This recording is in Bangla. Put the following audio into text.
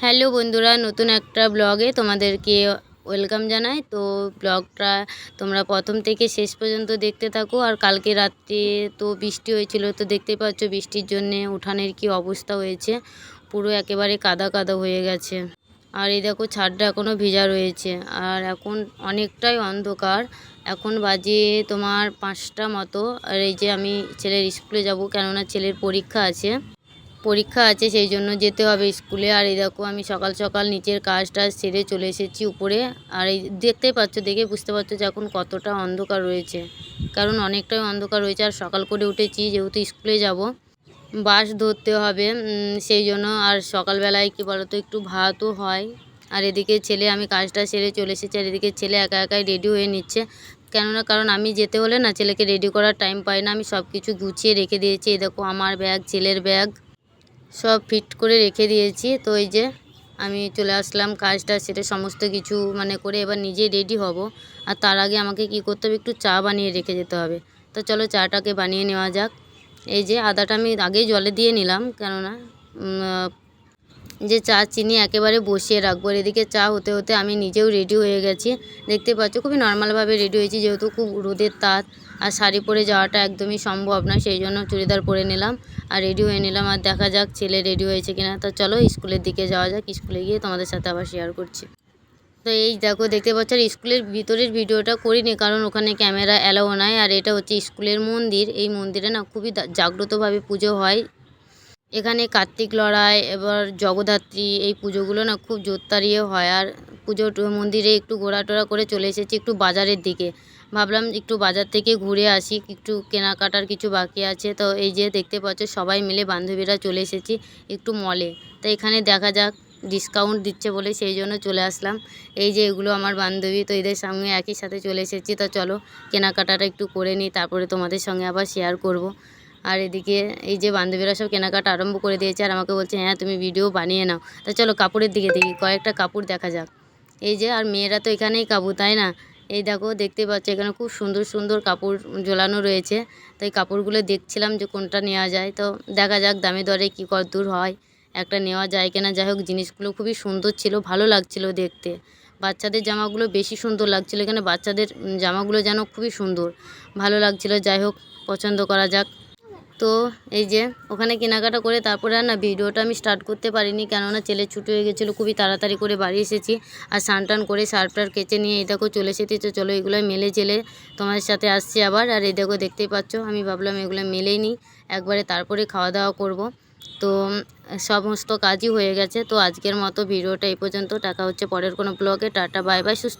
হ্যালো বন্ধুরা, নতুন একটা ব্লগে তোমাদেরকে ওয়েলকাম জানাই। তো ব্লগটা তোমরা প্রথম থেকে শেষ পর্যন্ত দেখতে থাকো। আর কালকে রাত্রে তো বৃষ্টি হয়েছিল, তো দেখতেই পাচ্ছ বৃষ্টির জন্যে উঠানের কি অবস্থা হয়েছে, পুরো একেবারে কাদা কাদা হয়ে গেছে। আর এই দেখো ছাদটা এখনও ভিজা রয়েছে। আর এখন অনেকটাই অন্ধকার, এখন বাজে তোমার 5টা মতো। আর এই যে আমি ছেলের স্কুলে যাব, কেননা ছেলের পরীক্ষা আছে সেই জন্য যেতে হবে স্কুলে। আর এই দেখো আমি সকাল সকাল নিচের কাজটা সেরে চলে এসেছি উপরে। আর এই দেখতেই পাচ্ছ, দেখে বুঝতে পারছো যে এখন কতটা অন্ধকার রয়েছে, কারণ অনেকটাই অন্ধকার রয়েছে। আর সকাল করে উঠেছি যেহেতু স্কুলে যাব, বাস ধরতে হবে, সেই জন্য। আর সকালবেলায় কি বলো তো, একটু ভাতও হয়। আর এদিকে ছেলে, আমি কাজটা সেরে চলে এসেছি, আর এদিকে ছেলে একা একাই রেডি হয়ে নিচ্ছে। কারণ আমি যেতে হলে না ছেলেকে রেডি করার টাইম পাই না। আমি সব কিছু গুছিয়ে রেখে দিয়েছি। এই দেখো আমার ব্যাগ, ছেলের ব্যাগ সব ফিট করে রেখে দিয়েছি। তো এই যে আমি চলে আসলাম কাজটা সেরে সমস্ত কিছু করে, এবার নিজেই রেডি হব। আর তার আগে আমাকে কি করতে হবে, একটু চা বানিয়ে রেখে যেতে হবে। তো চলো চাটাকে বানিয়ে নেওয়া যাক। এই যে আদাটা আমি আগেই জলে দিয়ে নিলাম, কেননা যে চা চিনি একেবারে বসিয়ে রাখবো। আর এদিকে চা হতে হতে আমি নিজেও রেডি হয়ে গেছি। দেখতে পাচ্ছ খুবই নর্মালভাবে রেডি হয়েছি, যেহেতু খুব রোদের তাপ আর শাড়ি পরে যাওয়াটা একদমই সম্ভব না, সেই জন্য চুড়িদার পরে নিলাম আর রেডি হয়ে নিলাম। আর দেখা যাক ছেলে রেডি হয়েছে কিনা। তো চলো স্কুলের দিকে যাওয়া যাক, স্কুলে গিয়ে তোমাদের সাথে আবার শেয়ার করছি। তো এই দেখো দেখতে পাচ্ছ, আর স্কুলের ভিতরের ভিডিওটা করিনি, কারণ ওখানে ক্যামেরা অ্যালাও নাই। আর এটা হচ্ছে স্কুলের মন্দির, এই মন্দিরে না খুবই জাগ্রতভাবে পুজো হয়। এখানে কার্তিক লড়াই, এবার জগদ্ধাত্রী, এই পুজোগুলো না খুব জোরদারিয়ে হয়। আর মন্দিরে একটু ঘোরাটোরা করে চলে এসেছি একটু বাজারের দিকে। ভাবলাম একটু বাজার থেকে ঘুরে আসি, একটু কেনাকাটার কিছু বাকি আছে। তো এই যে দেখতে পাচ্ছ সবাই মিলে বান্ধবীরা চলে এসেছি একটু মলে। তো এখানে দেখা যাক ডিসকাউন্ট দিচ্ছে বলে সেই জন্য চলে আসলাম। এই যে এগুলো আমার বান্ধবী, তো এদের সঙ্গে একই সাথে চলে এসেছি। তো চলো কেনাকাটাটা একটু করে নিই, তারপরে তোমাদের সঙ্গে আবার শেয়ার করব। আর এদিকে এই যে বান্ধবীরা সব কেনাকাটা আরম্ভ করে দিয়েছে, আর আমাকে বলছে হ্যাঁ তুমি ভিডিও বানিয়ে নাও। তা চলো কাপড়ের দিকে দেখি, কয়েকটা কাপড় দেখা যাক। এই যে, আর মেয়েরা তো এখানেই কাবু, তাই না? এই দেখো দেখতে পাচ্ছ এখানে খুব সুন্দর সুন্দর কাপড় ঝোলানো রয়েছে। তো এই কাপড়গুলো দেখছিলাম যে কোনটা নেওয়া যায়। তো দেখা যাক দামে দরে কী কতদূর হয়, একটা নেওয়া যায় কিনা। যাই হোক জিনিসগুলো খুবই সুন্দর ছিল, ভালো লাগছিল দেখতে। বাচ্চাদের জামাগুলো বেশি সুন্দর লাগছিল, এখানে বাচ্চাদের জামাগুলো যেন খুবই সুন্দর, ভালো লাগছিল। যাই হোক পছন্দ করা যাক। তো এই যে ওখানে কেনাকাটা করে তারপরে আর না ভিডিওটা আমি স্টার্ট করতে পারিনি, কেননা ছেলে ছুটি হয়ে গেছিলো। খুবই তাড়াতাড়ি করে বাড়ি এসেছি, আর স্নান টান করে সার্ফটার কেচে নিয়ে এই দেখো চলে এসেছি। তো চলো এগুলো মেলে জেলে তোমাদের সাথে আসছি আবার। আর এই দেখো দেখতেই পাচ্ছ, আমি ভাবলাম এগুলো মেলেই নিই একবারে, তারপরে খাওয়া দাওয়া করব। তো সমস্ত কাজই হয়ে গেছে। তো আজকের মতো ভিডিওটা এই পর্যন্ত, টাকা হচ্ছে পরের কোনো ব্লগে। টাটা বাই বাই, সুস্থ।